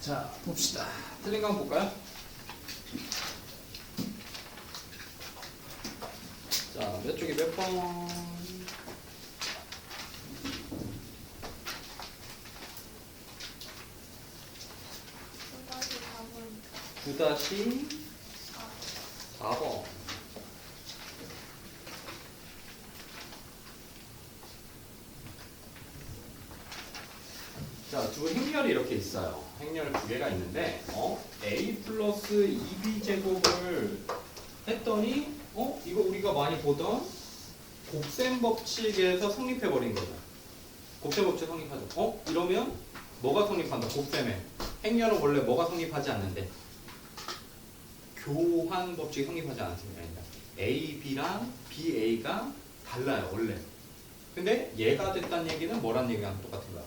자, 봅시다. 틀린 거 한번 볼까요? 자, 몇 쪽이 몇 번? 구 다시 4번. 자, 두 행렬이 이렇게 있어요. 행렬 두 개가 있는데, a 플러스 2b 제곱을 했더니, 이거 우리가 많이 보던 곱셈 법칙에서 성립해 버린 거죠. 곱셈 법칙 성립하죠. 이러면 뭐가 성립한다? 곱셈에. 행렬은 원래 뭐가 성립하지 않는데? 교환 법칙이 성립하지 않았습니다. a, b랑 b, a가 달라요, 원래. 근데 얘가 됐다는 얘기는 뭐란 얘기랑 똑같은 거야?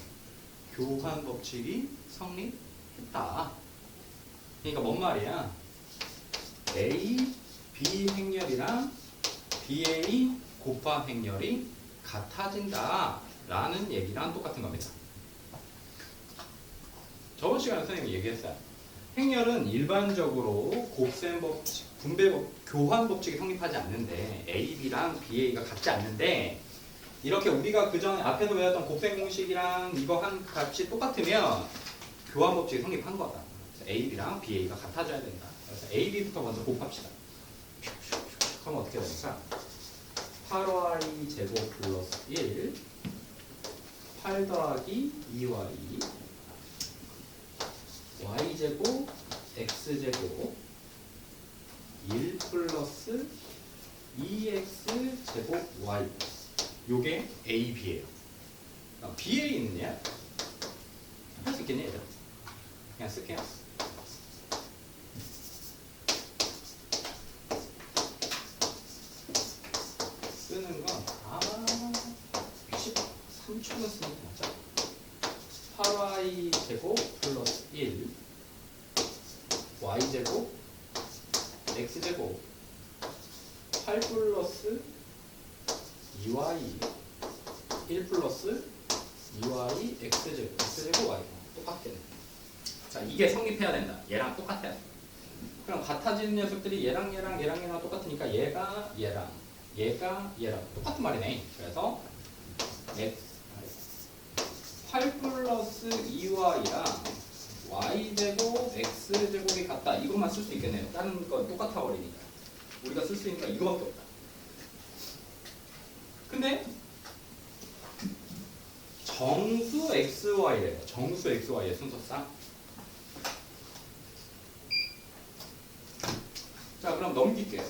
교환 법칙이 성립했다. 그러니까 뭔 말이야? A, B 행렬이랑 BA 곱합 행렬이 같아진다 라는 얘기랑 똑같은 겁니다. 저번 시간에 선생님이 얘기했어요. 행렬은 일반적으로 곱셈 법칙, 분배 법, 교환 법칙이 성립하지 않는데 A, B랑 BA가 같지 않는데 이렇게 우리가 그전 앞에서 배웠던 곱셈 공식이랑 이거 한 값이 똑같으면 교환 법칙이 성립한 거다. 그래서 A, B랑 BA가 같아져야 된다. 그래서 A, B부터 먼저 곱합시다. 그럼 어떻게 됩니까? 8y 제곱 플러스 1 8 더하기 2y y제곱 x제곱 1 플러스 2x 제곱 y 요게 A, B예요. BA는 얘 할 수 있겠니 얘들? 그냥 쓸게요. 쓰는 건 13초는 쓰니까 맞죠? 8y 제곱 플러스 1 y 제곱 x 제곱 8 플러스 2y 1 플러스 2y x제곱 x제곱 y 똑같게 돼. 자, 이게 성립해야 된다. 얘랑 똑같아야 돼. 그럼 같아지는 녀석들이 얘랑 똑같으니까 얘가 얘랑 얘가 얘랑 똑같은 말이네. 그래서 x 8 플러스 2y랑 y제곱 x제곱이 같다. 이것만 쓸 수 있겠네요. 다른 건 똑같아 버리니까. 우리가 쓸 수 있는 건 이거밖에 없다. 근데 정수 xy래요. 정수 xy의 순서상. 자, 그럼 넘길게요.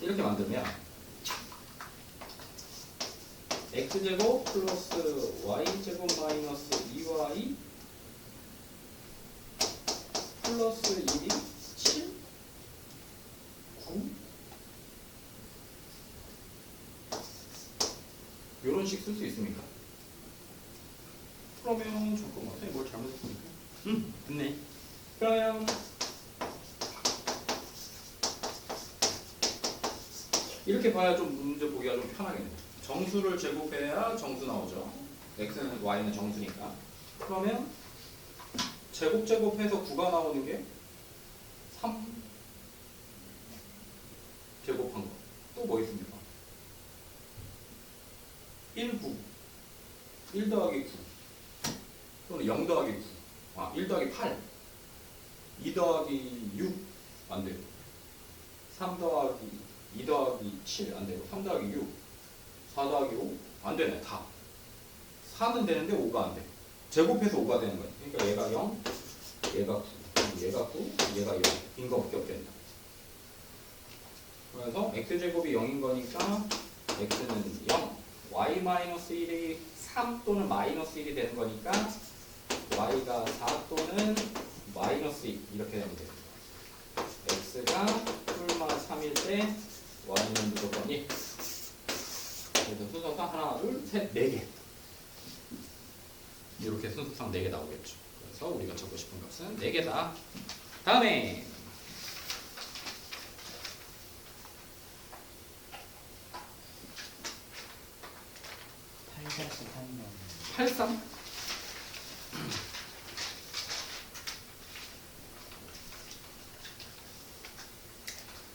이렇게 만들면 x제곱 플러스 y제곱 마이너스 2y 플러스 1이 7? 9? 요런 식 쓸 수 있습니까? 그러면 잠깐만, 선생님 뭘 잘못했습니까? 됐네. 그러면 이렇게 봐야 좀 문제 보기가 좀 편하겠네요. 정수를 제곱해야 정수 나오죠. x는 y는 정수니까. 그러면 제곱해서 9가 나오는 게 3 제곱한 거. 또 뭐 있습니까? 1, 9. 1 더하기 9. 또는 0 더하기 9. 1 더하기 8. 2 더하기 6. 안 돼요. 3 더하기 2 더하기 7. 안 되고. 3 더하기 6. 4 더하기 5. 안 되네. 다. 4는 되는데 5가 안 돼. 제곱해서 5가 되는 거야. 그러니까 얘가 0, 얘가 9, 얘가 9, 얘가 0. 인 거밖에 없겠다. 그래서 x제곱이 0인 거니까 x는 0, y-1이 3 또는 마이너스 1이 되는 거니까 y가 4 또는 마이너스 2 이렇게 되면 돼요. x가 풀마 3일 때 y는 무조건 1. 그래서 순서상 하나, 둘, 셋, 4개. 이렇게 순서상 4개 나오겠죠. 그래서 우리가 적고 싶은 값은 4개다. 다음에 살짝씩 하면 83?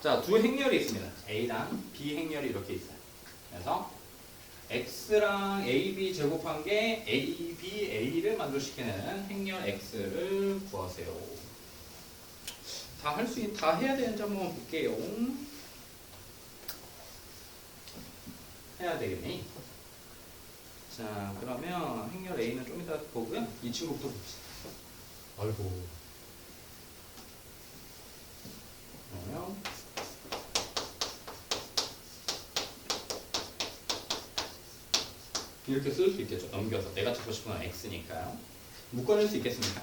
자, 두 행렬이 있습니다. A랑 B 행렬이 이렇게 있어요. 그래서 X랑 AB 제곱한 게 AB, A를 만족시키는 행렬 X를 구하세요. 다 다 해야 되는지 한번 볼게요. 해야 되겠네. 자, 그러면 행렬 A는 좀 이따 보고요. 이 친구부터 봅시다. 아이고. 그러면 이렇게 쓸 수 있겠죠. 넘겨서 내가 찾고 싶은 건 X니까요. 묶어낼 수 있겠습니까?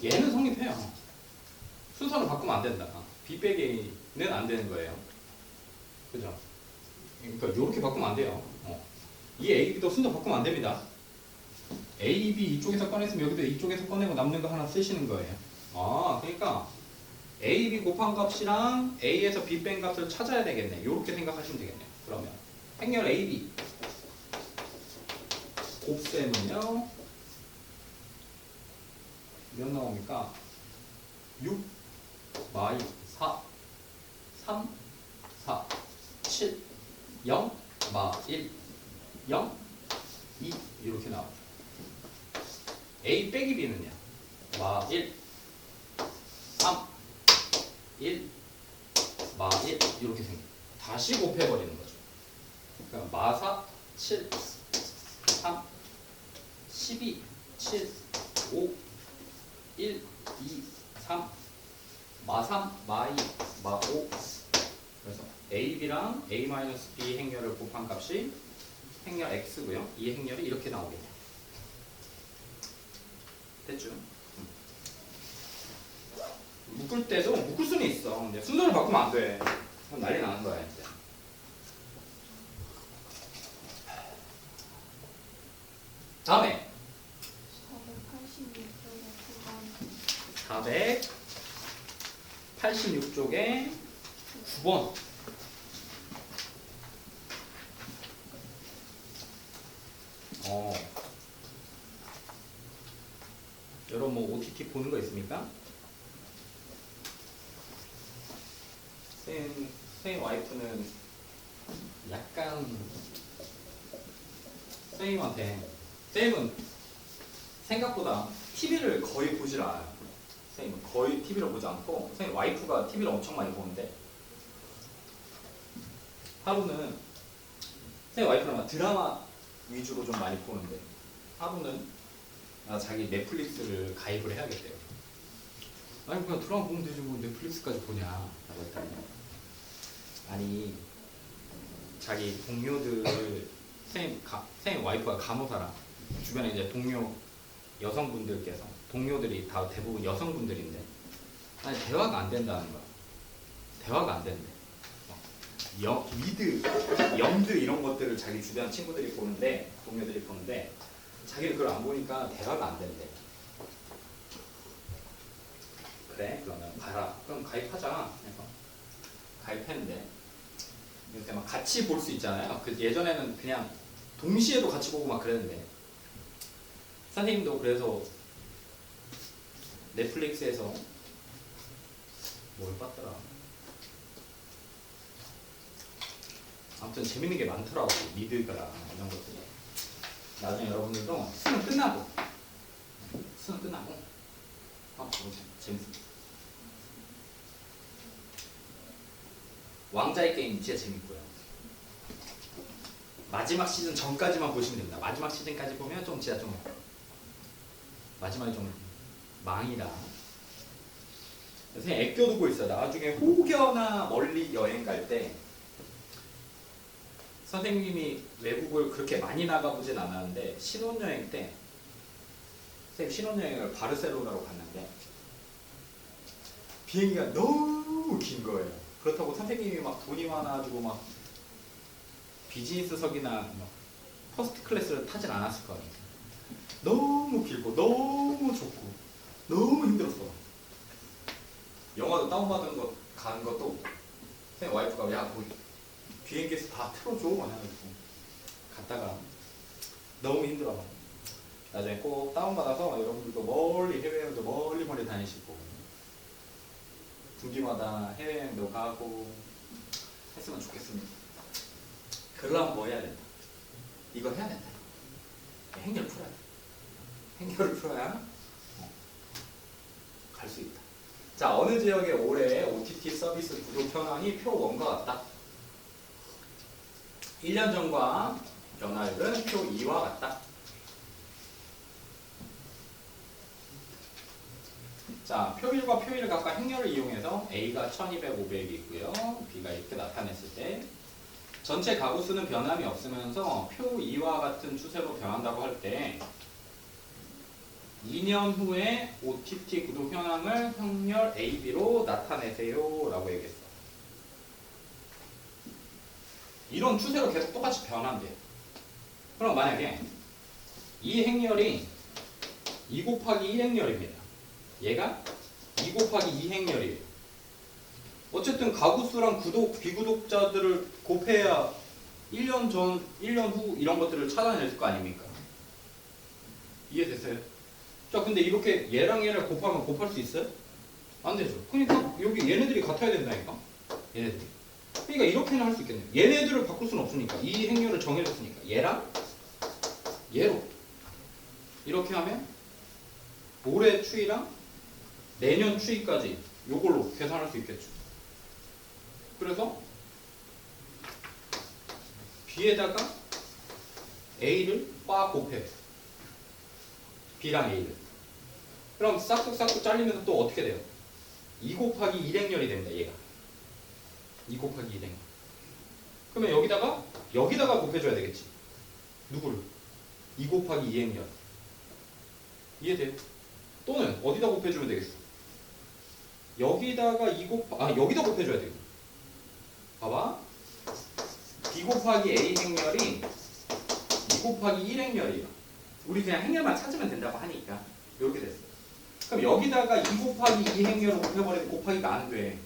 얘는 성립해요. 순서를 바꾸면 안 된다. B 빼기 A는 안 되는 거예요. 그죠? 그러니까 이렇게 바꾸면 안 돼요. 이 A, B도 순서 바꾸면 안 됩니다. A, B 이쪽에서 꺼냈으면 여기도 이쪽에서 꺼내고 남는 거 하나 쓰시는 거예요. 아, 그러니까 A, B 곱한 값이랑 A에서 B 뺀 값을 찾아야 되겠네. 이렇게 생각하시면 되겠네요. 그러면 행렬 A, B 곱셈은요 몇 나옵니까? 6 마이 4 3 4 7 0 마 1 0 2 이렇게 나오죠. A 빼기 B는요 마 1 3 1 마 1 이렇게 생겨요. 다시 곱해버리는 거죠. 그러니까 마 4 7 3 12 7 5 1 2 3 마 3 마 2 마 5 그래서 AB랑 A-B 행렬을 곱한 값이 행렬 X고요. 이 행렬이 이렇게 나오겠네요. 됐죠? 묶을 때도 묶을 수는 있어. 근데 순서를 바꾸면 안 돼. 그럼 난리 나는 거야 이제. 다음에 486쪽에 9번. 여러분 뭐 OTT 보는 거 있습니까? 선생님 와이프는 약간 선생님한테 선생님은 생각보다 TV를 거의 보질 않아요. 선생님은 거의 TV를 보지 않고 선생님 와이프가 TV를 엄청 많이 보는데 하루는 선생님 와이프랑 드라마 위주로 좀 많이 보는데 하루는 자기 넷플릭스를 가입을 해야겠대요. 아니 그냥 드라마 보면 되지 뭐 넷플릭스까지 보냐 라고 했더니 아니 자기 동료들 선생님 와이프가 간호사라 주변에 이제 동료 여성분들께서 동료들이 다 대부분 여성분들인데 아니 대화가 안 된다는 거야. 대화가 안 된대. 위드, 염드 이런 것들을 자기 주변 친구들이 보는데 동료들이 보는데 자기는 그걸 안 보니까 대화가 안 된대. 그래 그러면 봐라. 그럼 가입하자. 해서 가입했는데 이렇게 막 같이 볼 수 있잖아요. 그 예전에는 그냥 동시에도 같이 보고 막 그랬는데 선생님도 그래서 넷플릭스에서 뭘 봤더라. 아무튼 재밌는 게 많더라고. 미드가 이런 것들이. 나중에 여러분들도 수능 끝나고 한번 보세요. 재밌습니다. 왕자의 게임 진짜 재밌고요. 마지막 시즌 전까지만 보시면 됩니다. 마지막 시즌까지 보면 좀 진짜 좀 마지막에 좀 망이다. 선생님 애껴 두고 있어요. 나중에 혹여나 멀리 여행 갈 때 선생님이 외국을 그렇게 많이 나가보진 않았는데 신혼여행 때 선생님 신혼여행을 바르셀로나로 갔는데 비행기가 너무 긴 거예요. 그렇다고 선생님이 막 돈이 많아가지고 막 비즈니스석이나 막 퍼스트 클래스를 타진 않았을 거예요. 너무 길고 너무 좁고 너무 힘들었어. 영화도 다운받은 거 간 것도 선생님 와이프가 야 거기 비행기에서 다 틀어줘 그냥 갔다가 너무 힘들어. 나중에 꼭 다운받아서 여러분들도 멀리 해외여행도 멀리 다니시고 분기마다 해외여행도 가고 했으면 좋겠습니다. 그러려면 뭐 해야 된다? 이거 해야 된다. 행렬 풀어야 돼. 행렬을 풀어야 갈 수 있다. 자, 어느 지역의 올해 OTT 서비스 구독 현황이 표 1과 같다. 1년 전과 변화율은 표 2와 같다. 자, 표 1과 표 1 각각 행렬을 이용해서 A가 1200, 500이 있고요. B가 이렇게 나타냈을 때 전체 가구 수는 변함이 없으면서 표 2와 같은 추세로 변한다고 할 때 2년 후에 OTT 구독 현황을 행렬 AB로 나타내세요 라고 얘기했어. 이런 추세로 계속 똑같이 변한대요. 그럼 만약에 이 행렬이 2 곱하기 1 행렬입니다. 얘가 2 곱하기 2 행렬이에요. 어쨌든 가구수랑 구독, 비구독자들을 곱해야 1년 전, 1년 후 이런 것들을 찾아낼 거 아닙니까? 이해됐어요? 자, 근데 이렇게 얘랑 얘를 곱하면 곱할 수 있어요? 안 되죠. 그러니까 여기 얘네들이 같아야 된다니까? 얘네들이. 그러니까 이렇게는 할 수 있겠네요. 얘네들을 바꿀 수는 없으니까. 이 행렬을 정해줬으니까. 얘랑 얘로. 이렇게 하면 올해 추이랑 내년 추이까지 요걸로 계산할 수 있겠죠. 그래서 B에다가 A를 꽉 곱해. B랑 A를. 그럼 싹둑싹둑 잘리면서 또 어떻게 돼요? 2 곱하기 1행렬이 됩니다. 얘가. 2 곱하기 1행렬. 그러면 여기다가 곱해줘야 되겠지. 누구를? 2 곱하기 2행렬. 이해돼요? 또는 어디다 곱해주면 되겠어? 여기다가 여기다 곱해줘야 돼요. 봐봐. B 곱하기 A 행렬이 2 곱하기 1 행렬이에요. 우리 그냥 행렬만 찾으면 된다고 하니까 이렇게 됐어. 그럼 여기다가 2 곱하기 2 행렬을 곱해버리면 곱하기가 안 돼.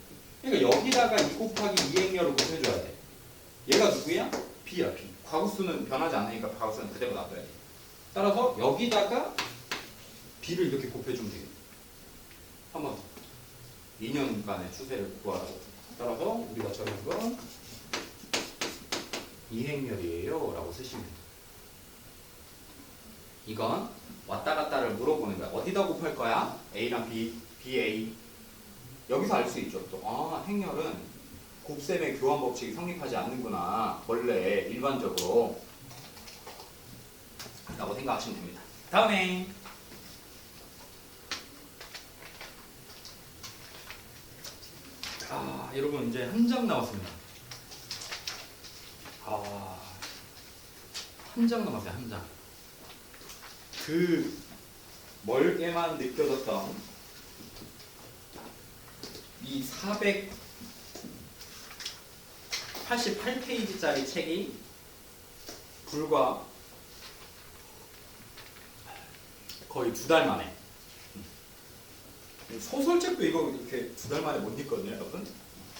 그러니까 여기다가 2 곱하기 2 행렬을 곱해줘야 돼. 얘가 누구야? B야, B. 과구수는 변하지 않으니까 과구수는 그대로 놔둬야 돼. 따라서 여기다가 B를 이렇게 곱해주면 되겠다. 한 번 더. 2년간의 추세를 구하라고. 따라서 우리가 적은 건 2행렬이에요 라고 쓰시면 돼요. 이건 왔다 갔다를 물어보는 거야. 어디다 곱할 거야? A랑 B, BA. 여기서 알 수 있죠. 또 행렬은 곱셈의 교환 법칙이 성립하지 않는구나. 원래 일반적으로 라고 생각하시면 됩니다. 다음에 여러분 이제 한 장 남았습니다. 한 장 남았어요. 한 장. 그 멀게만 느껴졌던 이 488페이지짜리 책이 불과 거의 2달 만에, 소설책도 이거 이렇게 2달 만에 못 읽거든요, 여러분.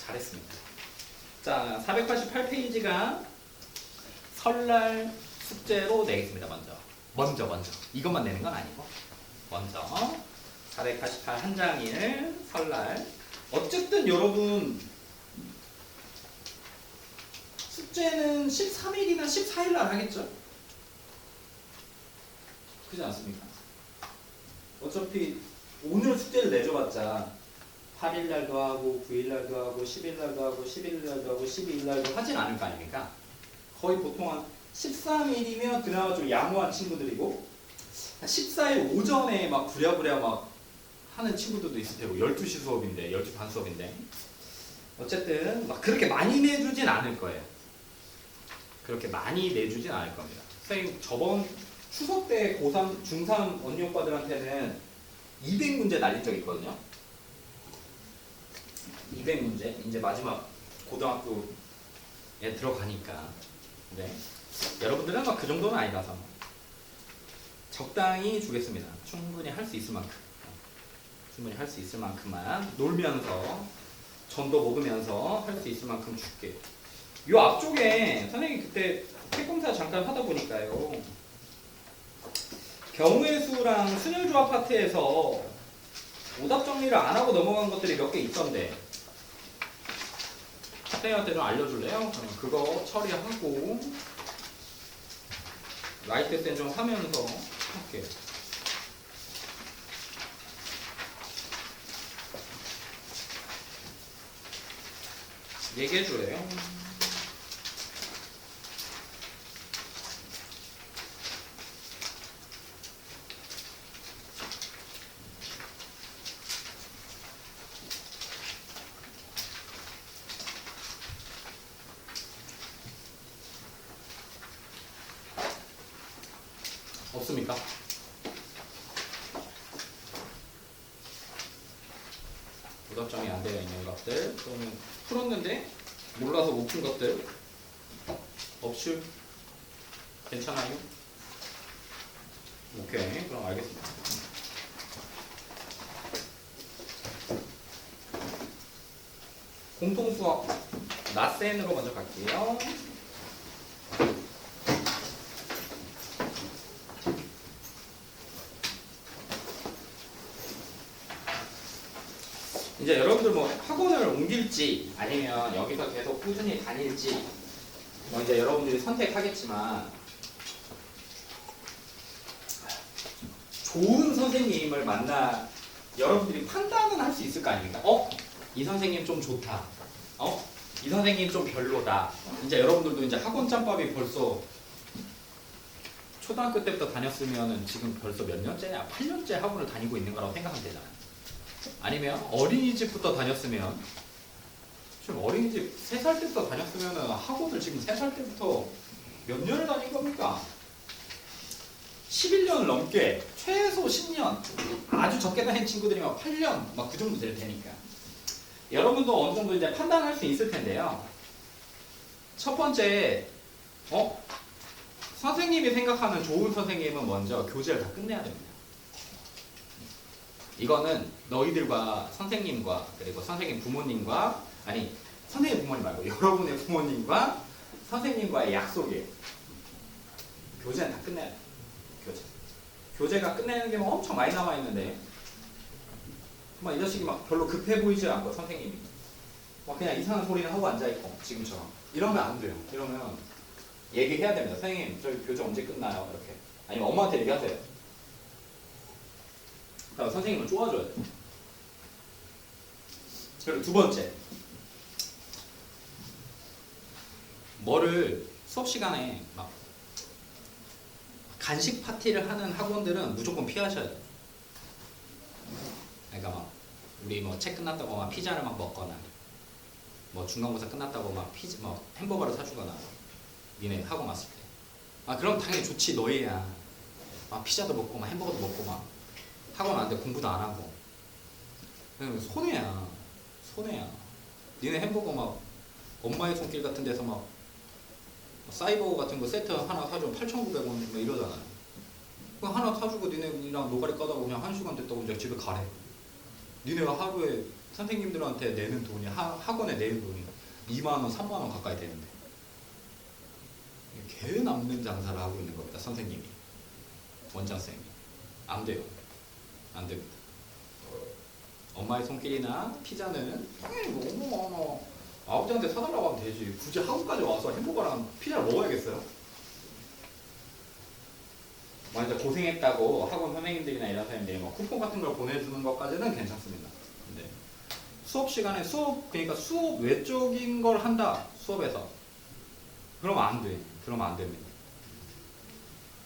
잘했습니다. 자, 488페이지가 설날 숙제로 내겠습니다. 먼저 이것만 내는 건 아니고 먼저 488 한 장일 설날. 어쨌든 여러분 숙제는 13일이나 14일 날 하겠죠? 그렇지 않습니까? 어차피 오늘 숙제를 내줘봤자 8일 날도 하고 9일 날도 하고 10일 날도 하고 11일 날도 하고 12일 날도 하진 않을 거 아닙니까? 거의 보통 한 13일이면 그나마 좀 양호한 친구들이고 14일 오전에 막 부랴부랴 막 하는 친구들도 있을 테고 12시 수업인데 12시 반 수업인데 어쨌든 막 그렇게 많이 내주진 않을 거예요. 그렇게 많이 내주진 않을 겁니다. 선생님 저번 추석 때 고3, 중3 언니 오빠들한테는 200문제 날린 적이 있거든요. 200문제 이제 마지막 고등학교에 들어가니까. 네. 여러분들은 막 그 정도는 아니라서 적당히 주겠습니다. 충분히 할 수 있을 만큼. 충분히 할 수 있을 만큼만 놀면서 전도 먹으면서 할 수 있을 만큼 줄게요. 요 앞쪽에 선생님 그때 핵검사 잠깐 하다 보니까요. 경우의 수랑 순열 조합 파트에서 오답 정리를 안 하고 넘어간 것들이 몇 개 있던데 선생님한테 좀 알려줄래요? 그러면 그거 처리하고 라이트 땐 좀 하면서 할게요. 얘기해 줄래요? 없습니까? 오답정이 안 되어 있는 것들 또는 풀었는데 몰라서 못 푼 것들 없슈? 괜찮아요? 오케이, 그럼 알겠습니다. 공통수학 나센으로 먼저 갈게요. 이제 여러분들 뭐 학원을 옮길지 아니면 여기서 계속 꾸준히 다닐지 뭐 이제 여러분들이 선택하겠지만 좋은 선생님을 만나 여러분들이 판단은 할 수 있을 거 아닙니까? 이 선생님 좀 좋다. 이 선생님 좀 별로다. 이제 여러분들도 이제 학원 짬밥이 벌써 초등학교 때부터 다녔으면은 지금 벌써 몇 년째냐? 8년째 학원을 다니고 있는 거라고 생각하면 되잖아요. 아니면 어린이집부터 다녔으면 지금 어린이집 3살 때부터 다녔으면 학원을 지금 3살 때부터 몇 년을 다닌 겁니까? 11년 넘게 최소 10년 아주 적게 다닌 친구들이면 8년 막 그 정도 될 테니까 여러분도 어느 정도 이제 판단할 수 있을 텐데요. 첫 번째 선생님이 생각하는 좋은 선생님은 먼저 교재를 다 끝내야 됩니다. 이거는 너희들과 선생님과 그리고 선생님 부모님과 아니 선생님 부모님 말고 여러분의 부모님과 선생님과의 약속이에요. 교재는 다 끝내야 돼. 교재가 끝내는 게 뭐 엄청 많이 남아있는데 막 이 자식이 막 별로 급해 보이지 않고 선생님이 막 그냥 이상한 소리는 하고 앉아있고 지금처럼 이러면 안 돼요. 이러면 얘기해야 됩니다. 선생님 저희 교재 언제 끝나요? 이렇게 아니면 엄마한테 얘기하세요. 그러니까 선생님을 쪼아줘야 돼요. 그리고 두 번째 뭐를 수업 시간에 막 간식 파티를 하는 학원들은 무조건 피하셔야 돼요. 그러니까 막 우리 뭐 책 끝났다고 막 피자를 막 먹거나 뭐 중간고사 끝났다고 막 뭐 햄버거를 사주거나 니네 학원 왔을 때 그럼 당연히 좋지 너희야 막 피자도 먹고 막 햄버거도 먹고 막 학원 안 돼 공부도 안 하고 손해야. 니네 햄버거 막 엄마의 손길 같은 데서 막 사이버 같은 거 세트 하나 사주면 8,900원 막 이러잖아요. 그럼 하나 사주고 니네랑 노가리 까다고 그냥 1시간 됐다고 이제 집에 가래. 니네가 하루에 선생님들한테 내는 돈이 학원에 내는 돈이 2만원, 3만원 가까이 되는데 개 남는 장사를 하고 있는 겁니다. 선생님이 원장쌤이 안 돼요. 안 됩니다. 엄마의 손길이나 피자는 당연히 뭐 아버지한테 사달라고 하면 되지. 굳이 학원까지 와서 햄버거랑 피자를 먹어야겠어요? 먼저 고생했다고 학원 선생님들이나 이런 사람들이 뭐 쿠폰 같은 걸 보내주는 것까지는 괜찮습니다. 근데 수업 시간에 그러니까 수업 외적인 걸 한다. 수업에서 그러면 안 돼. 그러면 안 됩니다.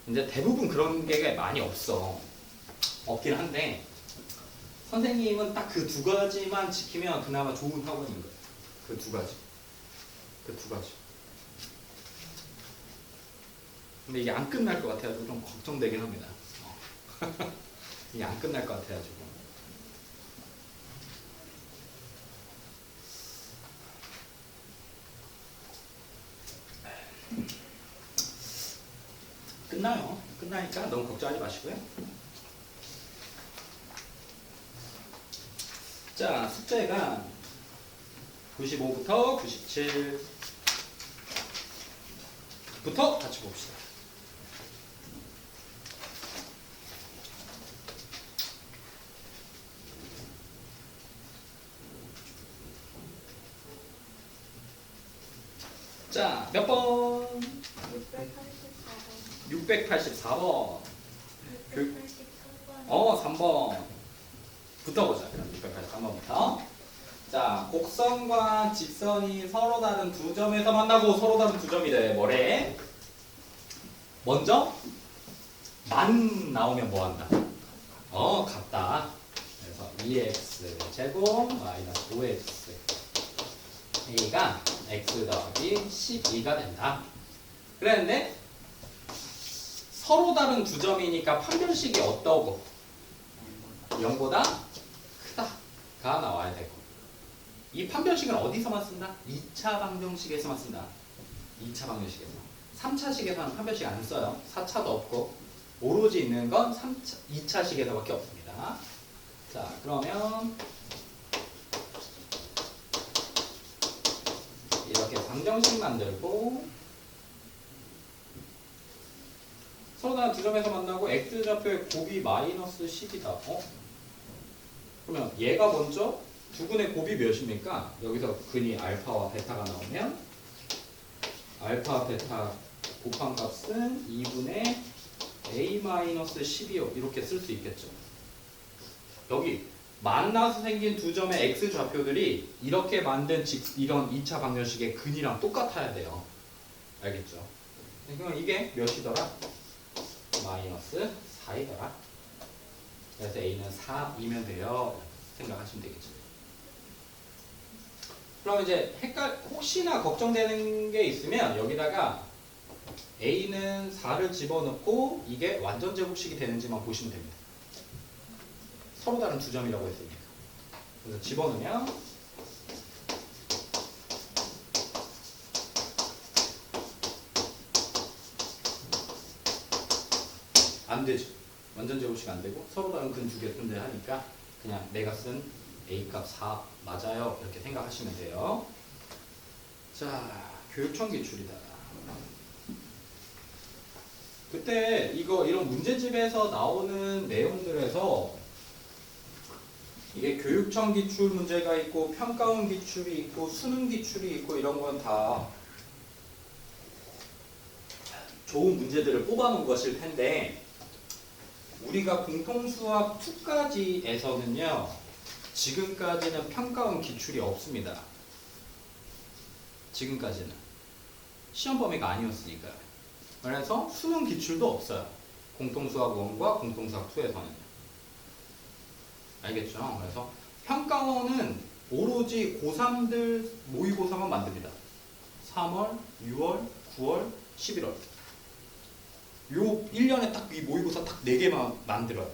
이제 대부분 그런 게 많이 없긴 한데 선생님은 딱 그 두 가지만 지키면 그나마 좋은 학원인 거예요. 그 두 가지. 근데 이게 안 끝날 것 같아가지고 좀 걱정되긴 합니다. 이게 안 끝날 것 같아가지고. 끝나요. 끝나니까 너무 걱정하지 마시고요. 자, 숙제가 95부터 97 부터 같이 봅시다. 자, 몇 번? 684번. 3번. 붙어보자. 그럼 683번부터. 자, 곡선과 직선이 서로 다른 두 점에서 만나고 서로 다른 두 점이래. 뭐래? 먼저 만 나오면 뭐 한다? 같다. 그래서 2x 제곱 마이너스 5x a가 x 더하기 12가 된다. 그랬는데 서로 다른 두 점이니까 판별식이 어떠고 0보다 크다가 나와야 되고, 이 판별식은 어디서만 쓴다? 2차 방정식에서만 쓴다. 2차 방정식에서. 3차식에서는 판별식 안 써요. 4차도 없고 오로지 있는 건 2차식에서밖에 없습니다. 자, 그러면 이렇게 방정식 만들고 서로 다른 두 점에서 만나고 x좌표의 곱이 마이너스 10이다. 그러면 얘가 먼저 두근의 곱이 몇입니까? 여기서 근이 알파와 베타가 나오면 알파 베타 곱한 값은 2분의 a-12요. 이렇게 쓸 수 있겠죠. 여기 만나서 생긴 두 점의 x 좌표들이 이렇게 만든 이런 2차 방정식의 근이랑 똑같아야 돼요. 알겠죠? 그럼 이게 몇이더라? 마이너스 4이더라. 그래서 a는 4이면 돼요. 생각하시면 되겠죠. 그럼 이제 혹시나 걱정되는 게 있으면 여기다가 a는 4를 집어넣고 이게 완전 제곱식이 되는지만 보시면 됩니다. 서로 다른 두 점이라고 했으니까. 그래서 집어넣으면 안 되죠. 완전 제곱식 안 되고 서로 다른 근 두 개 존재하니까 그냥 내가 쓴 a 값 4 맞아요. 이렇게 생각하시면 돼요. 자, 교육청 기출이다. 그때 이런 문제집에서 나오는 내용들에서 이게 교육청 기출 문제가 있고 평가원 기출이 있고 수능 기출이 있고 이런 건 다 좋은 문제들을 뽑아놓은 것일 텐데 우리가 공통수학 2까지에서는요 지금까지는 평가원 기출이 없습니다. 지금까지는 시험 범위가 아니었으니까. 그래서 수능 기출도 없어요. 공통수학 1과 공통수학 2에서는요. 알겠죠? 그래서 평가원은 오로지 고3들 모의고사만 만듭니다. 3월, 6월, 9월, 11월. 요 1년에 딱 이 모의고사 딱 4개만 만들어요.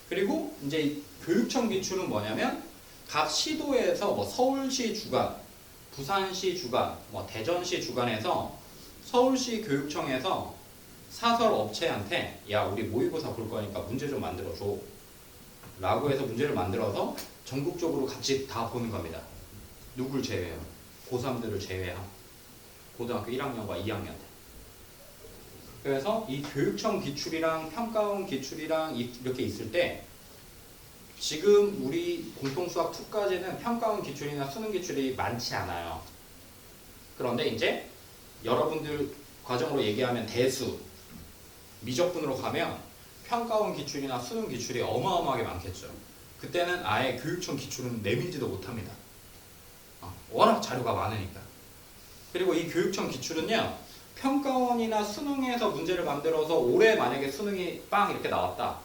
그리고 이제 교육청 기출은 뭐냐면 각 시도에서 뭐 서울시 주관, 부산시 주관, 뭐 대전시 주관에서 서울시 교육청에서 사설 업체한테 야 우리 모의고사 볼 거니까 문제 좀 만들어줘 라고 해서 문제를 만들어서 전국적으로 같이 다 보는 겁니다. 누굴 제외해요? 고3들을 제외하고 고등학교 1학년과 2학년. 그래서 이 교육청 기출이랑 평가원 기출이랑 이렇게 있을 때 지금 우리 공통수학 2까지는 평가원 기출이나 수능 기출이 많지 않아요. 그런데 이제 여러분들 과정으로 얘기하면 대수, 미적분으로 가면 평가원 기출이나 수능 기출이 어마어마하게 많겠죠. 그때는 아예 교육청 기출은 내밀지도 못합니다. 워낙 자료가 많으니까. 그리고 이 교육청 기출은요. 평가원이나 수능에서 문제를 만들어서 올해 만약에 수능이 빵 이렇게 나왔다.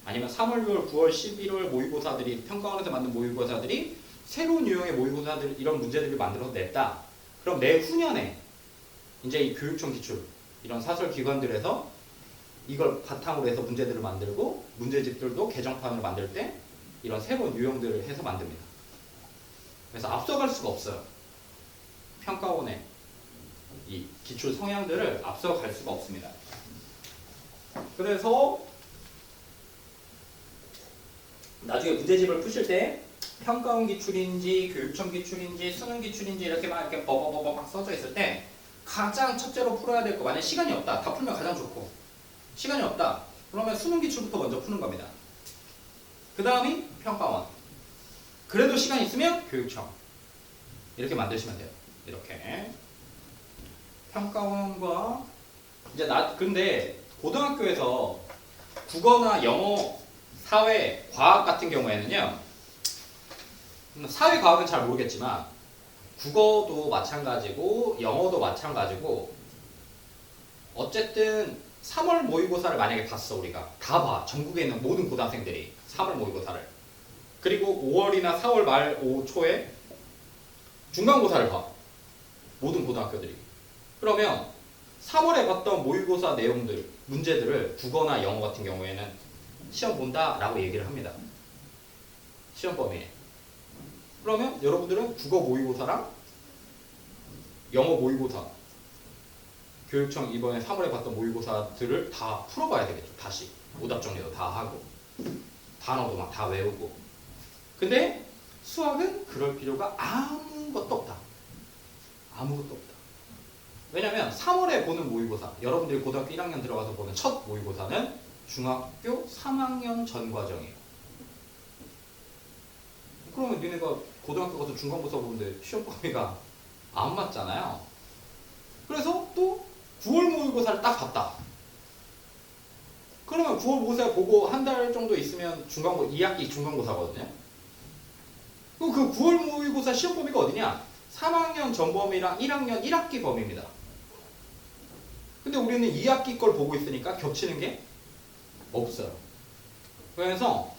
아니면 3월, 6월, 9월, 11월 모의고사들이 평가원에서 만든 모의고사들이 새로운 유형의 모의고사들 이런 문제들을 만들어서 냈다. 그럼 내후년에 이제 이 교육청 기출 이런 사설 기관들에서 이걸 바탕으로 해서 문제들을 만들고 문제집들도 개정판을 만들 때 이런 새로운 유형들을 해서 만듭니다. 그래서 앞서갈 수가 없어요. 평가원의 이 기출 성향들을 앞서갈 수가 없습니다. 그래서 나중에 문제집을 푸실 때 평가원 기출인지 교육청 기출인지 수능 기출인지 이렇게 막 이렇게 버버버버 막 써져 있을 때 가장 첫째로 풀어야 될 거, 만약 시간이 없다. 다 풀면 가장 좋고. 시간이 없다. 그러면 수능 기출부터 먼저 푸는 겁니다. 그 다음이 평가원. 그래도 시간이 있으면 교육청. 이렇게 만드시면 돼요. 이렇게. 평가원과 이제 근데 고등학교에서 국어나 영어, 사회, 과학 같은 경우에는요. 사회 과학은 잘 모르겠지만 국어도 마찬가지고 영어도 마찬가지고 어쨌든 3월 모의고사를 만약에 봤어. 우리가 다 봐. 전국에 있는 모든 고등학생들이 3월 모의고사를. 그리고 5월이나 4월 말 5 초에 중간고사를 봐. 모든 고등학교들이. 그러면 3월에 봤던 모의고사 내용들, 문제들을 국어나 영어 같은 경우에는 시험 본다 라고 얘기를 합니다. 시험 범위에. 그러면 여러분들은 국어 모의고사랑 영어 모의고사, 교육청 이번에 3월에 봤던 모의고사들을 다 풀어봐야 되겠죠. 다시 오답 정리도 다 하고 단어도 막 다 외우고. 근데 수학은 그럴 필요가 아무것도 없다. 아무것도 없다. 왜냐면 3월에 보는 모의고사, 여러분들이 고등학교 1학년 들어가서 보는 첫 모의고사는 중학교 3학년 전 과정이에요. 그러면 니네가 고등학교 가서 중간고사 보는데 시험 범위가 안 맞잖아요. 그래서 또 9월 모의고사를 딱 봤다. 그러면 9월 모의고사 보고 한 달 정도 있으면 2학기 중간고사거든요. 그럼 그 9월 모의고사 시험 범위가 어디냐? 3학년 전 범위랑 1학년 1학기 범위입니다. 근데 우리는 2학기 걸 보고 있으니까 겹치는 게 없어요. 그래서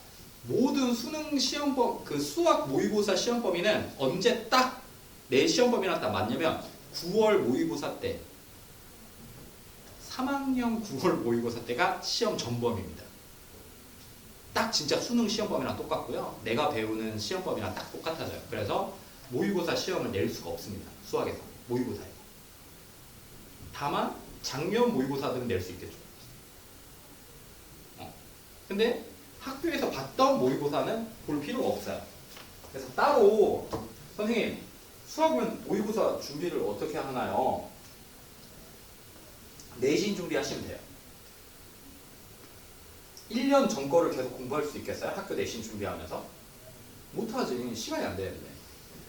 모든 수능 시험 그 수학 모의고사 시험 범위는 언제 딱 내 시험 범위랑 딱 맞냐면 9월 모의고사 때, 3학년 9월 모의고사 때가 시험 전 범위입니다. 딱 진짜 수능 시험 범위랑 똑같고요. 내가 배우는 시험 범위랑 딱 똑같아져요. 그래서 모의고사 시험을 낼 수가 없습니다. 수학에서 모의고사에. 다만 작년 모의고사들은 낼 수 있겠죠. 근데 학교에서 봤던 모의고사는 볼 필요가 없어요. 그래서 따로 선생님 수학은 모의고사 준비를 어떻게 하나요? 내신 준비하시면 돼요. 1년 전 거를 계속 공부할 수 있겠어요? 학교 내신 준비하면서? 못하지. 시간이 안 되는데.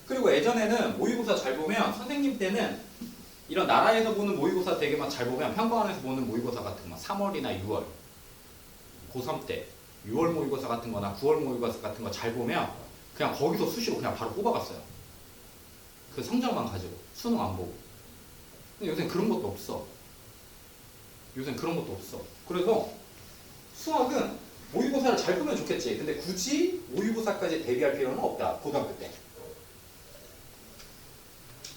그리고 예전에는 모의고사 잘 보면 선생님 때는 이런 나라에서 보는 모의고사 되게 막 잘 보면 평가원에서 보는 모의고사 같은 거 3월이나 6월 고3 때 6월 모의고사 같은 거나 9월 모의고사 같은 거 잘 보면 그냥 거기서 수시로 그냥 바로 뽑아갔어요. 그 성적만 가지고 수능 안 보고. 근데 요새는 그런 것도 없어. 요새는 그런 것도 없어. 그래서 수학은 모의고사를 잘 보면 좋겠지. 근데 굳이 모의고사까지 대비할 필요는 없다. 고등학교 때.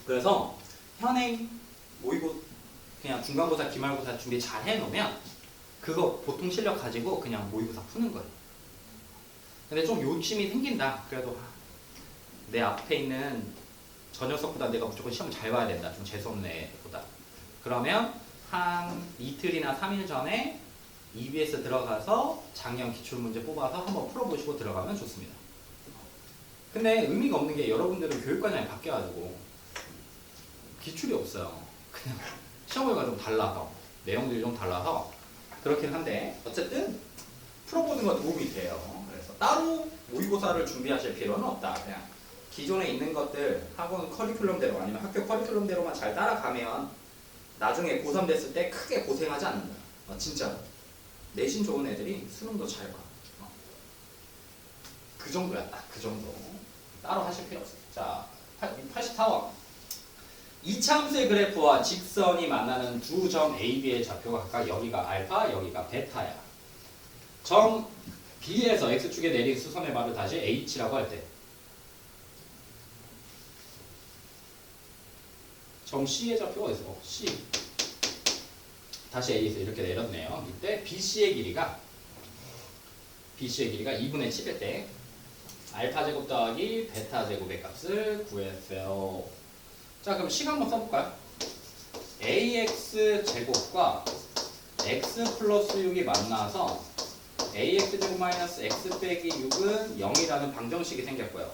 그래서 현행 그냥 중간고사, 기말고사 준비 잘 해놓으면 그거 보통 실력 가지고 그냥 모의고사 푸는 거예요. 근데 좀 요침이 생긴다. 그래도 내 앞에 있는 저 녀석보다 내가 무조건 시험 잘 봐야 된다. 좀 재수없네 보다. 그러면 한 이틀이나 3일 전에 EBS 들어가서 작년 기출문제 뽑아서 한번 풀어보시고 들어가면 좋습니다. 근데 의미가 없는 게 여러분들은 교육과정이 바뀌어가지고 기출이 없어요. 그냥 시험 결과가 좀 달라서 내용들이 좀 달라서 그렇긴 한데 어쨌든 풀어보는 건 도움이 돼요. 그래서 따로 모의고사를 준비하실 필요는 없다. 그냥 기존에 있는 것들 학원 커리큘럼대로 아니면 학교 커리큘럼대로만 잘 따라가면 나중에 고3 됐을 때 크게 고생하지 않는다. 진짜 내신 좋은 애들이 수능도 잘 봐. 그 정도야. 딱 그 정도. 따로 하실 필요 없어요. 자, 84번. 이참수의 그래프와 직선이 만나는 두 점 AB의 좌표가 각각 여기가 알파, 여기가 베타야. 점 B에서 X축에 내린 수선의 말을 다시 H라고 할 때 점 C의 좌표가 어디서? C. 다시 A에서 이렇게 내렸네요. 이때 BC의 길이가 2분의 7일 때 알파 제곱 더하기 베타 제곱의 값을 구했어요. 자, 그럼 식 한번 써볼까요? ax 제곱과 x 플러스 6이 만나서 ax 제곱 마이너스 x 빼기 6은 0이라는 방정식이 생겼고요.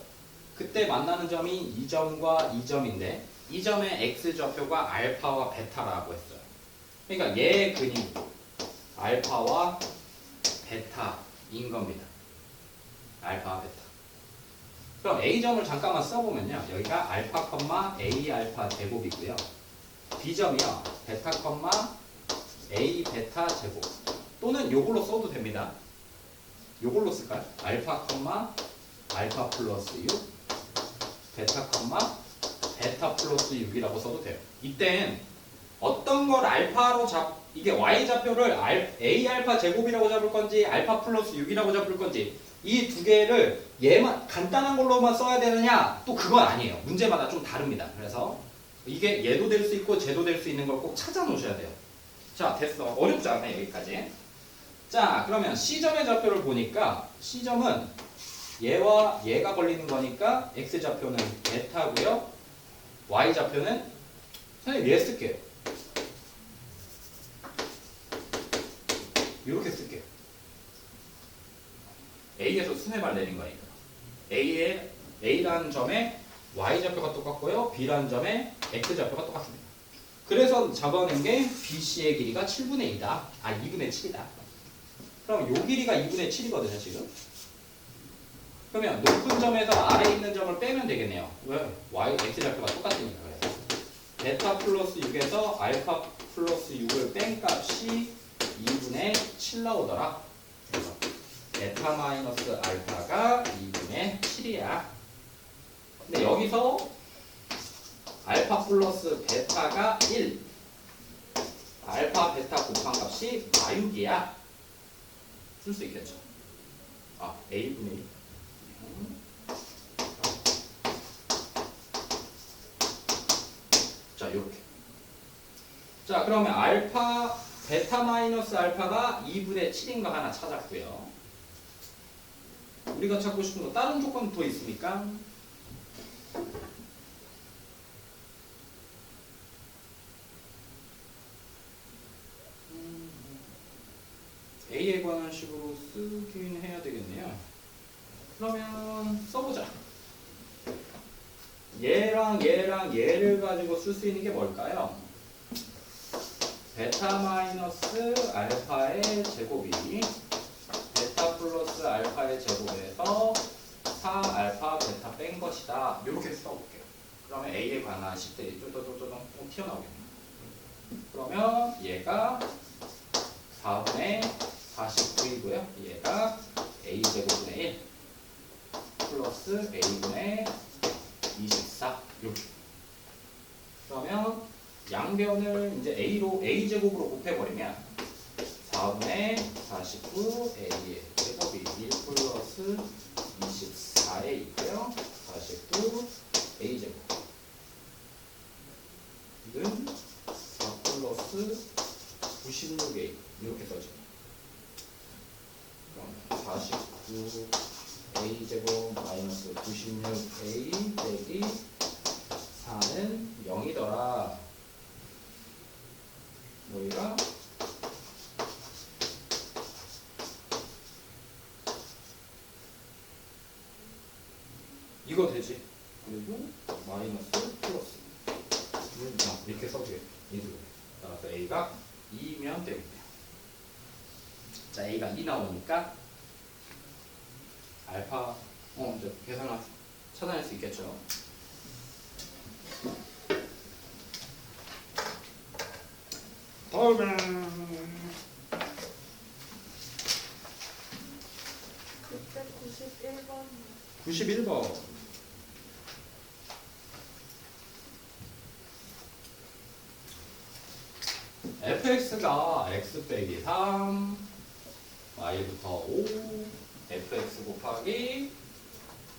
그때 만나는 점이 이 점과 이 점인데 이 점의 x좌표가 알파와 베타라고 했어요. 그러니까 얘의 근이 알파와 베타인 겁니다. 알파, 베타. 그럼 A점을 잠깐만 써보면요. 여기가 알파, A 알파 제곱이고요. B점이요. 베타, A 베타 제곱. 또는 요걸로 써도 됩니다. 요걸로 쓸까요? 알파, 알파 플러스 6, 베타, 베타 플러스 6이라고 써도 돼요. 이땐 어떤 걸 알파로 이게 y좌표를 A 알파 제곱이라고 잡을 건지 알파 플러스 6이라고 잡을 건지 이 두 개를 얘만 간단한 걸로만 써야 되느냐? 또 그건 아니에요. 문제마다 좀 다릅니다. 그래서 이게 얘도 될 수 있고 쟤도 될 수 있는 걸 꼭 찾아 놓으셔야 돼요. 자, 됐어. 어렵지 않아 여기까지. 자, 그러면 C점의 좌표를 보니까 C점은 얘와 얘가 걸리는 거니까 X좌표는 베타고요. Y좌표는 선생님 얘 쓸게요. 이렇게 쓸게요. A에서 수네발 내린 거니까. A라는 점에 Y좌표가 똑같고요. B라는 점에 X좌표가 똑같습니다. 그래서 잡아낸 게 BC의 길이가 7분의 2다. 아, 2분의 7이다. 그럼 요 길이가 2분의 7이거든요, 지금. 그러면 높은 점에서 아래에 있는 점을 빼면 되겠네요. 왜? X좌표가 똑같으니까. 그래서 베타 플러스 6에서 알파 플러스 6을 뺀 값이 2분의 7 나오더라. 그래서 베타 마이너스 알파가 2분의 7이야. 근데 여기서 알파 플러스 베타가 1. 알파 베타 곱한 값이 마육이야. 쓸 수 있겠죠. 아, A분의 1. 자, 요렇게. 자, 그러면 베타 마이너스 알파가 2분의 7인 거 하나 찾았고요. 우리가 찾고 싶은 거 다른 조건 더 있습니까? A에 관한 식으로 쓰긴 해야 되겠네요. 그러면 써보자. 얘랑 얘를 가지고 쓸 수 있는 게 뭘까요? 베타 마이너스 알파의 제곱이 베타 플러스 알파의 제곱에서 4알파 베타 뺀 것이다. 이렇게 써볼게요. 그러면 A에 관한 식들이 쪼쪼쪼쪼 튀어나오겠네요. 그러면 얘가 4분의 49이고요. 얘가 A제곱분의 1 플러스 A분의 24 이렇게. 그러면 양변을 이제 A제곱으로 곱해버리면 4분의 49 A의 제곱이 1 플러스 24에 있고요. 49 A제곱 는 4 플러스 96A 이렇게 써집니다. 그럼 49 A제곱 마이너스 96A 빼기 4는 0이더라. 여기가 이거 되지. 그리고 마이너스 플러스 이렇게 써주겠다. 따라서 A가 2면 되겠네요. 자, A가 2 나오니까 알파 이제 찾아낼 수 있겠죠. 다음에 91번 fx가 x 빼기 3 y부터 5 fx 곱하기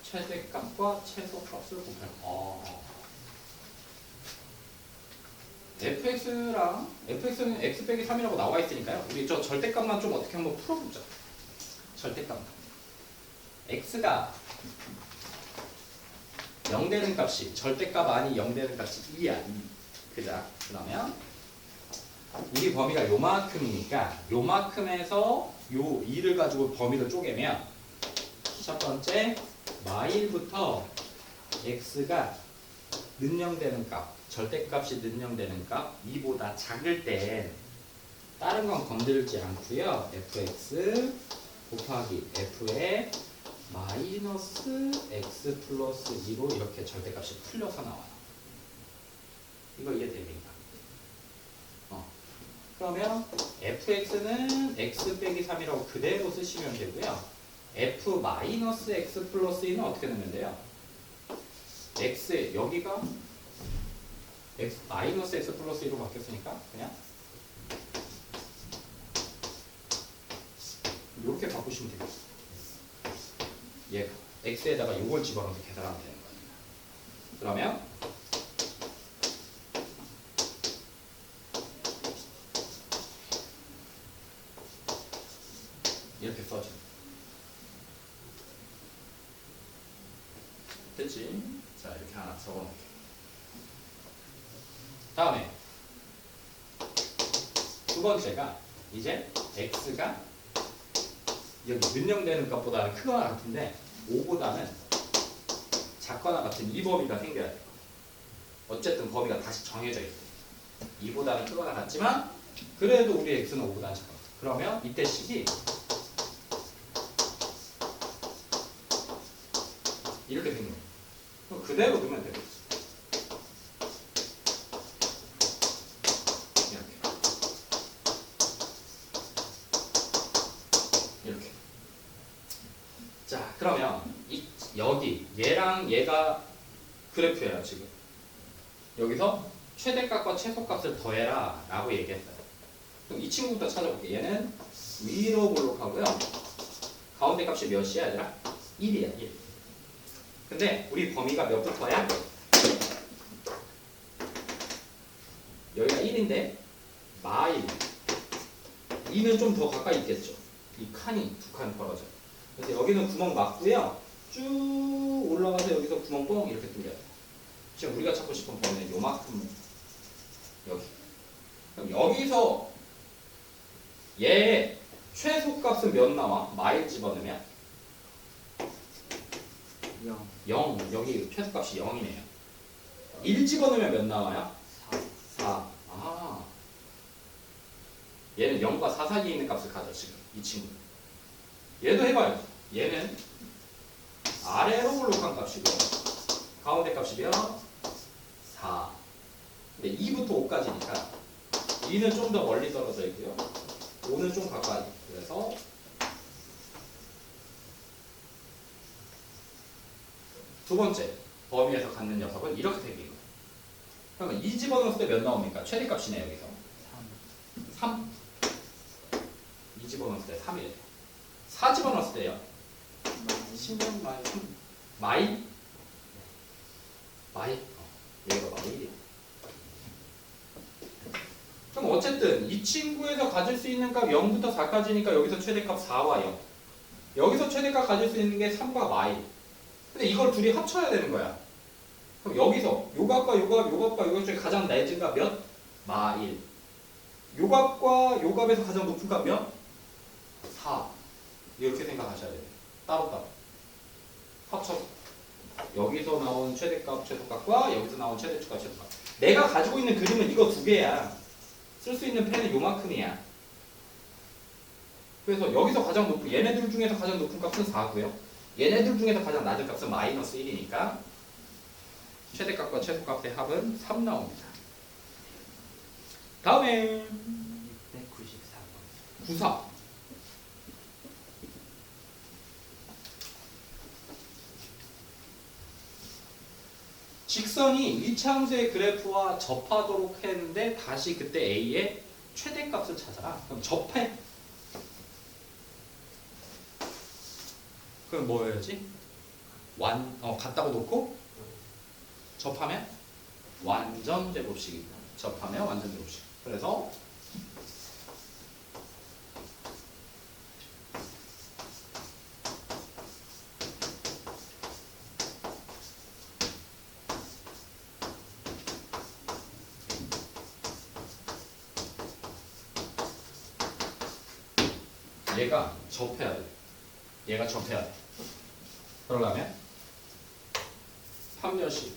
최대값과 최소값을 곱해요. fx는 x 빼기 3이라고 나와 있으니까요. 우리 저 절대값만 좀 어떻게 한번 풀어보자. 절대값만. x가 0 되는 값이 절대값 아니 0 되는 값이 2야. 2. 그자. 그러면 우리 범위가 요만큼이니까 요만큼에서 요 2를 가지고 범위를 쪼개면 첫 번째 마일부터 x가 능령되는 값, 절대값이 능령되는 값 2보다 작을 때 다른 건 건들지 않고요. fx 곱하기 f의 마이너스 x 플러스 2로 이렇게 절대값이 풀려서 나와요. 이거 이해됩니까? 그러면 fx는 x 빼기 3이라고 그대로 쓰시면 되고요. f 마이너스 x 플러스 2는 어떻게 넣으면 돼요? x 여기가 x 마이너스 x 플러스 2로 바뀌었으니까 그냥 이렇게 바꾸시면 됩니다. 얘 x에다가 이걸 집어넣어서 계산하면 되는 거예요. 그러면 이렇게 써줘. 됐지? 자, 이렇게 하나 적어놓을게. 다음에 두 번째가 이제 x가 여기 능령되는 값보다는 크거나 같은데 5보다는 작거나 같은 이 범위가 생겨야 돼요. 어쨌든 범위가 다시 정해져 있어요. 2보다는 크거나 같지만 그래도 우리 x는 5보다는 작거나. 그러면 이때 식이 이렇게 생긴 거예요. 그럼 그대로 두면 돼요. 이렇게. 자, 그러면 여기 얘랑 얘가 그래프예요, 지금. 여기서 최대값과 최소값을 더해라 라고 얘기했어요. 그럼 이 친구부터 찾아볼게요. 얘는 위로 볼록하고요. 가운데 값이 몇이야, 얘들아? 1이야, 1. 근데 우리 범위가 몇부터야? 여기가 1인데 마일 2는 좀 더 가까이 있겠죠. 이 칸이 두 칸 벌어져요. 그래서 여기는 구멍 막고요. 쭉 올라가서 여기서 구멍 뻥 이렇게 뚫려요. 지금 우리가 찾고 싶은 범위는 요만큼 여기. 그럼 여기서 얘의 최소값은 몇 나와? 마일 집어넣으면 0. 여기 최소값이 0이네요. 1 집어넣으면 몇 나와요? 4. 아. 얘는 0과 4 사이에 있는 값을 가져, 지금. 이 친구. 얘도 해봐요. 얘는 아래로 볼록한 값이고요. 가운데 값이면 4. 근데 2부터 5까지니까 2는 좀 더 멀리 떨어져 있고요. 5는 좀 가까이. 그래서 두 번째 범위에서 갖는 녀석은 이렇게 생긴 거예요. 그러면 2 집어넣었을 때 몇 나옵니까? 최대값이네 여기서. 3. 2 집어넣었을 때 3이래요. 4 집어넣었을 때요. 10년 마이 3. 마이? 마이? 얘가 마이야. 그럼 어쨌든 이 친구에서 가질 수 있는 값 0부터 4까지니까 여기서 최대값 4와 0. 여기서 최대값 가질 수 있는 게 3과 마이. 근데 이걸 둘이 합쳐야 되는 거야. 그럼 여기서 요 값과 요 값, 요 값과 요 값 중에 가장 낮은 값 몇? 마일. 요 값과 요 값에서 가장 높은 값 몇? 4. 이렇게 생각하셔야 돼요. 따로따로. 합쳐서. 여기서 나온 최대값, 최소값과 여기서 나온 최대값, 최소값. 내가 가지고 있는 그림은 이거 두 개야. 쓸 수 있는 펜은 요만큼이야. 그래서 여기서 가장 높은, 얘네들 중에서 가장 높은 값은 4고요. 얘네들 중에서 가장 낮은 값은 마이너스 1이니까 최대값과 최소값의 합은 3 나옵니다. 다음에 694번. 94. 직선이 이차함수의 그래프와 접하도록 했는데 다시 그때 A의 최대값을 찾아라. 그럼 접해. 그럼 뭐 해야지? 같다고 놓고 접하면 완전 제곱식이다. 접하면 완전 제곱식. 그래서 얘가 접해야 돼. 얘가 접해야 돼. 그러려면 3몇이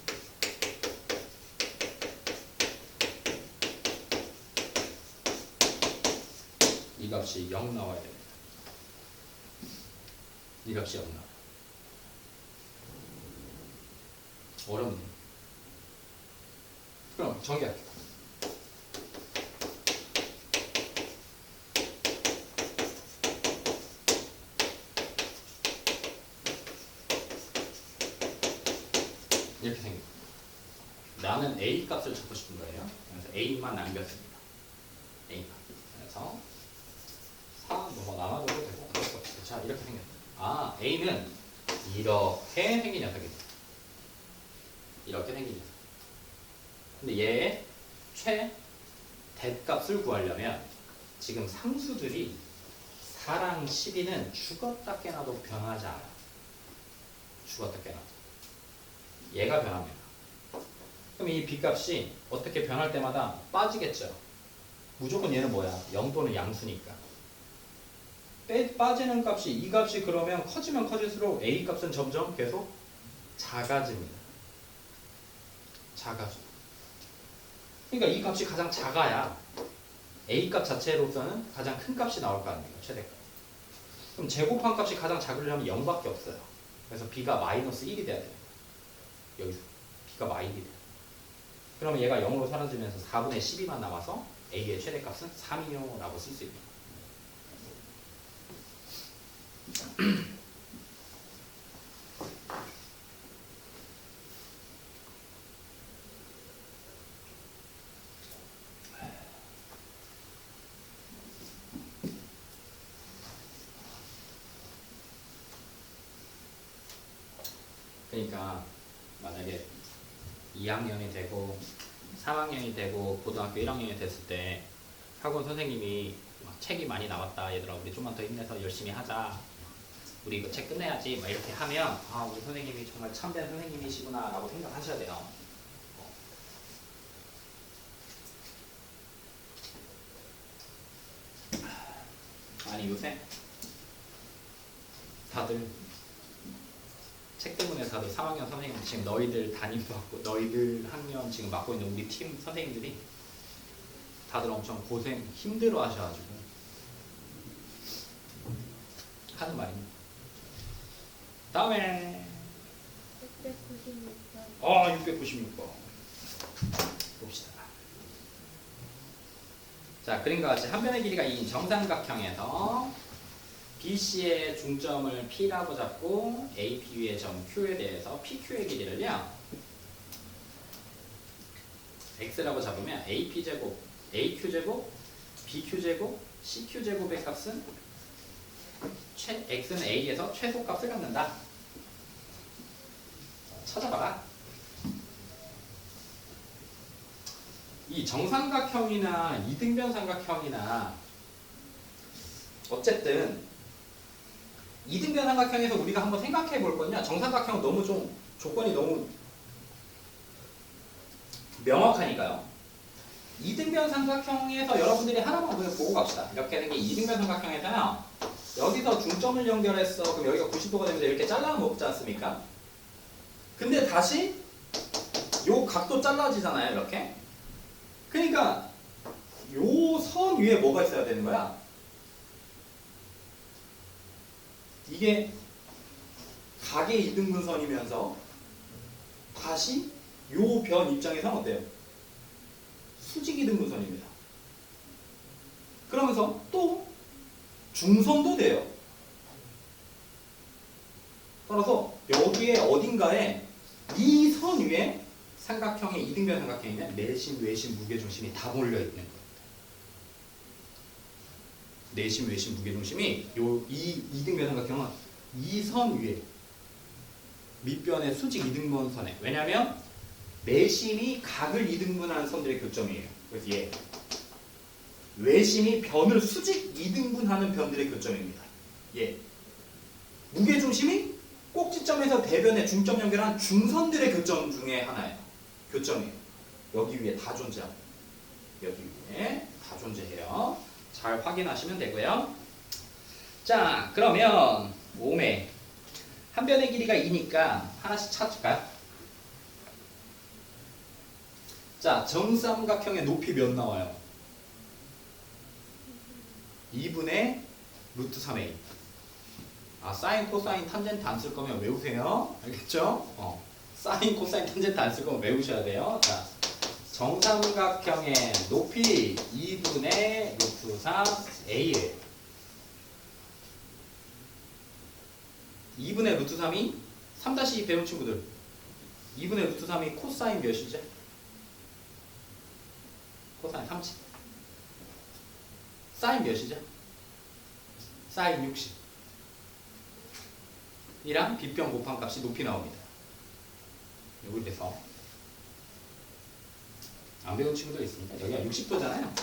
이 값이 0 나와야 됩니다. 이 값이 0 나와요. 어렵네. 그럼 정리할게요. 이렇게 생깁니다. 나는 A 값을 찾고 싶은 거예요. 그래서 A만 남겼습니다. A만. 그래서 4 뭐 나눠줘도 되고 자 이렇게 생겼다. 아 A는 이렇게 생긴 녀석이다. 이렇게 생긴 녀석. 근데 얘의 대값을 구하려면 지금 상수들이 4랑 12는 죽었다 깨나도 변하지 않아. 죽었다 깨나도. 얘가 변합니다. 그럼 이 B값이 어떻게 변할 때마다 빠지겠죠. 무조건 얘는 뭐야? 0 또는 양수니까. 빠지는 값이 이 값이 그러면 커지면 커질수록 A 값은 점점 계속 작아집니다. 작아져. 그러니까 이 값이 가장 작아야 A 값 자체로서는 가장 큰 값이 나올 거 아닙니까? 최대값. 그럼 제곱한 값이 가장 작으려면 0밖에 없어요. 그래서 B가 마이너스 1이 돼야 돼요. 여기서 B가 마이너스 1이 돼요. 그러면 얘가 0으로 사라지면서 4분의 12만 남아서 A의 최대값은 3이요라고 쓸 수 있습니다. 그러니까 만약에 2학년이 되고 3학년이 되고 고등학교 1학년이 됐을 때 학원 선생님이 막 책이 많이 나왔다 얘들아 우리 좀만 더 힘내서 열심히 하자 우리 이거 책 끝내야지 막 이렇게 하면 아 우리 선생님이 정말 참된 선생님이시구나 라고 생각하셔야 돼요. 아니 요새 다들 책 때문에 다들 3학년 선생님 지금 너희들 담임도 맡고 너희들 학년 지금 맡고 있는 우리 팀 선생님들이 다들 엄청 고생 힘들어 하셔가지고 하는 말입니다. 다음에 696번 696번 봅시다. 자 그림과 같이 한 변의 길이가 2인 정삼각형에서 BC의 중점을 P라고 잡고 AP의 점 Q에 대해서 PQ의 길이를요 X라고 잡으면 AP제곱, AQ제곱, BQ제곱, CQ제곱의 값은 X는 A에서 최소값을 갖는다. 찾아봐라. 이 정삼각형이나 이등변 삼각형이나 어쨌든 이등변 삼각형에서 우리가 한번 생각해 볼 건요. 정삼각형은 너무 좀 조건이 너무 명확하니까요. 이등변 삼각형에서 여러분들이 하나만 보고 갑시다. 이렇게 생긴 이등변 삼각형에서는 여기서 중점을 연결했어. 그럼 여기가 90도가 되면서 이렇게 잘라먹지 않습니까? 근데 다시 요 각도 잘라지잖아요. 이렇게. 그러니까 요 선 위에 뭐가 있어야 되는 거야? 이게 각의 이등분선이면서 다시 요 변 입장에서는 어때요? 수직 이등분선입니다. 그러면서 또 중선도 돼요. 따라서 여기에 어딘가에 이 선 위에 삼각형의 이등변 삼각형이면 내심, 외심, 무게중심이 다 몰려있는 거예요. 내심, 외심, 무게중심이 이 이등변 삼각형은 이 선 위에 밑변의 수직 이등분선에 왜냐하면 내심이 각을 이등분하는 선들의 교점이에요. 그래서 얘 외심이 변을 수직 이등분하는 변들의 교점입니다. 얘 무게중심이 꼭지점에서 대변의 중점 연결한 중선들의 교점 중에 하나예요. 교점이에요. 여기 위에 다 존재하고 여기 위에 다 존재해요. 잘 확인하시면 되고요. 자 그러면 5매 한 변의 길이가 2니까 하나씩 찾을까요? 자, 정삼각형의 높이 몇 나와요? 2분의 루트 3a. 아, 사인, 코사인, 탄젠트 안 쓸 거면 외우세요. 알겠죠? 사인, 코사인, 탄젠트 안 쓸 거면 외우셔야 돼요. 자, 정삼각형의 높이 2분의 루트 3a예요. 2분의 루트 3이 3-2 배운 친구들. 2분의 루트 3이 코사인 몇이죠? 코사인 30. 사인 몇이죠? 사인 60. 이랑 빗변 곱한 값이 높이 나옵니다. 여기서 안 배운 친구도 있으니까 여기가 60도잖아요.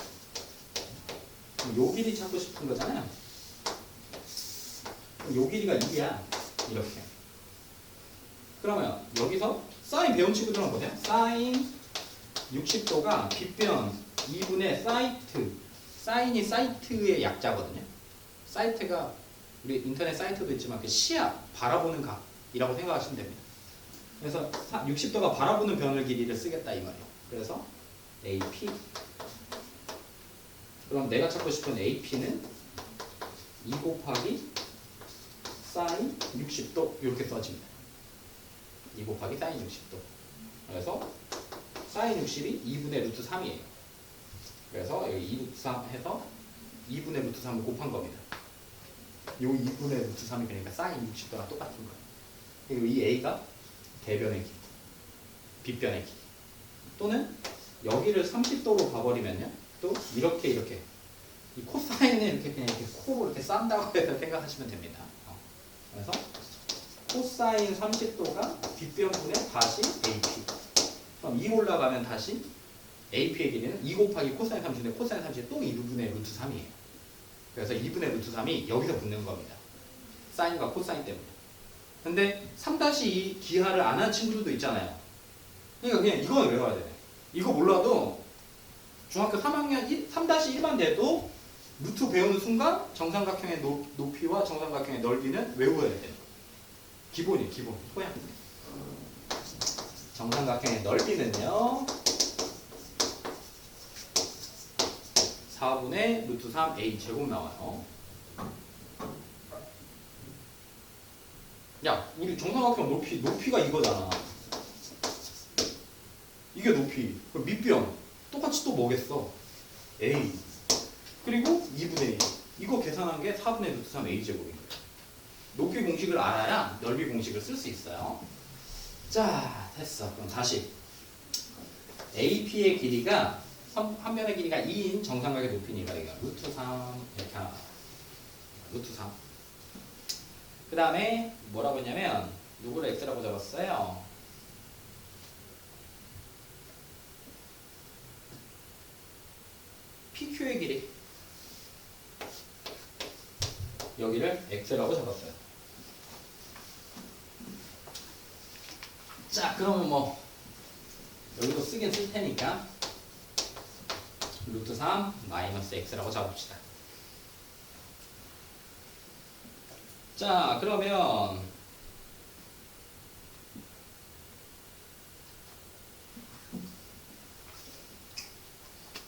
그럼 요 길이 찾고 싶은 거잖아요. 그럼 요 길이가 2야. 이렇게. 그러면 여기서 사인 배운 친구들은 보세요. 사인 60도가 빗변 2분의 사이트. 사인이 사이트의 약자거든요. 사이트가 우리 인터넷 사이트도 있지만 그 시야, 바라보는 각이라고 생각하시면 됩니다. 그래서 60도가 바라보는 변을 길이를 쓰겠다 이 말이에요. 그래서 AP. 그럼 내가 찾고 싶은 AP는 2 곱하기 사인 60도 이렇게 써집니다. 2 곱하기 사인 60도. 그래서 사인 60이 2분의 루트 3이에요. 그래서 여기 2 루트 3 해서 2분의 루트 3을 곱한 겁니다. 요 2분의 루트 3이 그러니까 사인 60도랑 똑같은 거예요. 그리고 이 A가 대변의 길이, 빗변의 길이. 또는 여기를 30도로 가버리면요. 또 이렇게 이 코사인을 이렇게 그냥 이렇게 코로 이렇게 싼다고 해서 생각하시면 됩니다. 그래서 코사인 30도가 빗변분의 다시 AP. 그럼 2 올라가면 다시 AP의 길이는 2 곱하기 코사인 30인데 코사인 30이 또 2분의 루트 3이에요. 그래서 2분의 루트 3이 여기서 붙는 겁니다. 사인과 코사인 때문에. 근데 3-2 기하를 안 한 친구들도 있잖아요. 그러니까 그냥 이거는 외워야 돼. 이거 몰라도 중학교 3학년 3-1만 돼도 루트 배우는 순간 정삼각형의 높이와 정삼각형의 넓이는 외워야 돼요. 기본이에요, 기본. 소양. 정삼각형의 넓이는요. 4분의 루트 3a 제곱 나와요. 야, 우리 정삼각형 높이가 이거잖아. 이게 높이. 그럼 밑변. 똑같이 또 뭐겠어? a. 그리고 2분의 1. 이거 계산한 게 4분의 루트 3a 제곱인 거예요. 높이 공식을 알아야 넓이 공식을 쓸 수 있어요. 자, 됐어. 그럼 다시. AP의 길이가 한 면의 길이가 2인 정삼각의 높이니까 이거 루트 3 이렇게 하나. 루트 3. 그 다음에 뭐라고 했냐면 누구를 x라고 잡았어요? PQ의 길이. 여기를 x라고 잡았어요. 자, 그러면 뭐 여기도 쓰긴 쓸 테니까 루트 3 마이너스 x라고 잡읍시다. 자, 그러면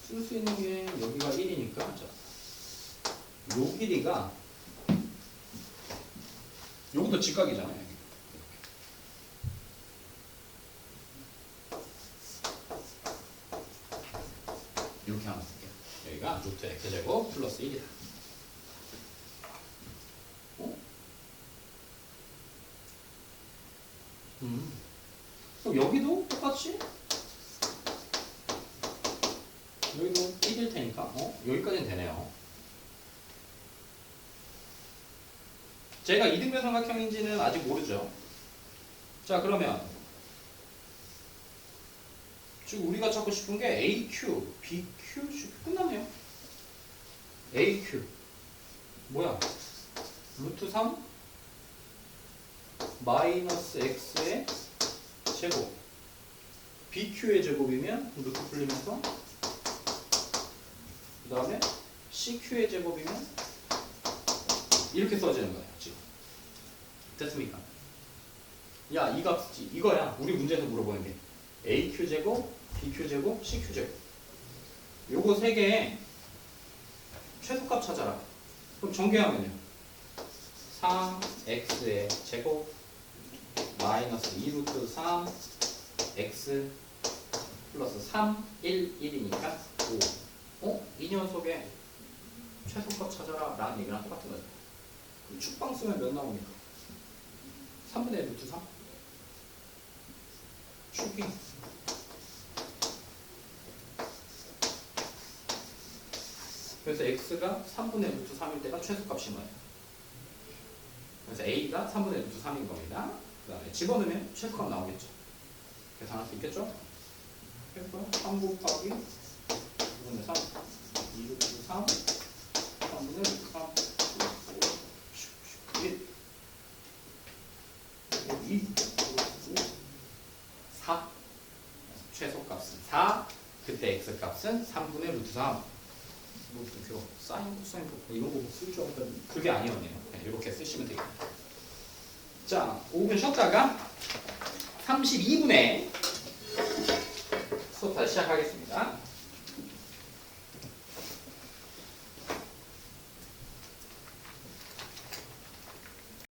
쓸 수 있는 게 여기가 1이니까 요 길이가 여기도 직각이잖아요. 이렇게 하나 쓸게요. 여기가 루트 x제곱 플러스 1이다. 그럼 여기도 똑같이 여기도 1일 테니까 여기까지는 되네요. 제가 이등변 삼각형인지는 아직 모르죠. 자, 그러면 즉 우리가 찾고 싶은 게 AQ, BQ 끝났네요. AQ 뭐야? 루트 3 마이너스 x의 제곱. BQ의 제곱이면 루트 풀리면서 그 다음에 CQ의 제곱이면 이렇게 써지는 거예요. 지금 됐습니까? 야, 이 값이지. 이거야. 우리 문제에서 물어보는 게 AQ 제곱 BQ제곱, CQ제곱. 요거 세 개의 최소값 찾아라. 그럼 전개하면요. 3x의 제곱 마이너스 2루트 3 x 플러스 3, 1, 1이니까 5. 이 녀석의 최소값 찾아라 라는 얘기랑 똑같은 거죠. 그럼 축방 쓰면 몇 나옵니까? 3분의 1 루트 3? 축이. 그래서 x가 3분의 루트 3일 때가 최소값인 거예요. 그래서 a가 3분의 루트 3인 겁니다. 그 다음에 집어넣으면 최소값 나오겠죠. 계산할 수 있겠죠? 그래서 3 곱하기 2분의 3 2 루트 3 3분의 루트 3 1 2 4 최소값은 4 그때 x값은 3분의 루트 3 뭐 사인, 코사인, 이런 거 쓸 줄 알았더니 그게 아니었네요. 이렇게 쓰시면 되겠습니다. 자, 5분 쉬었다가 32분에 수업 다시 시작하겠습니다.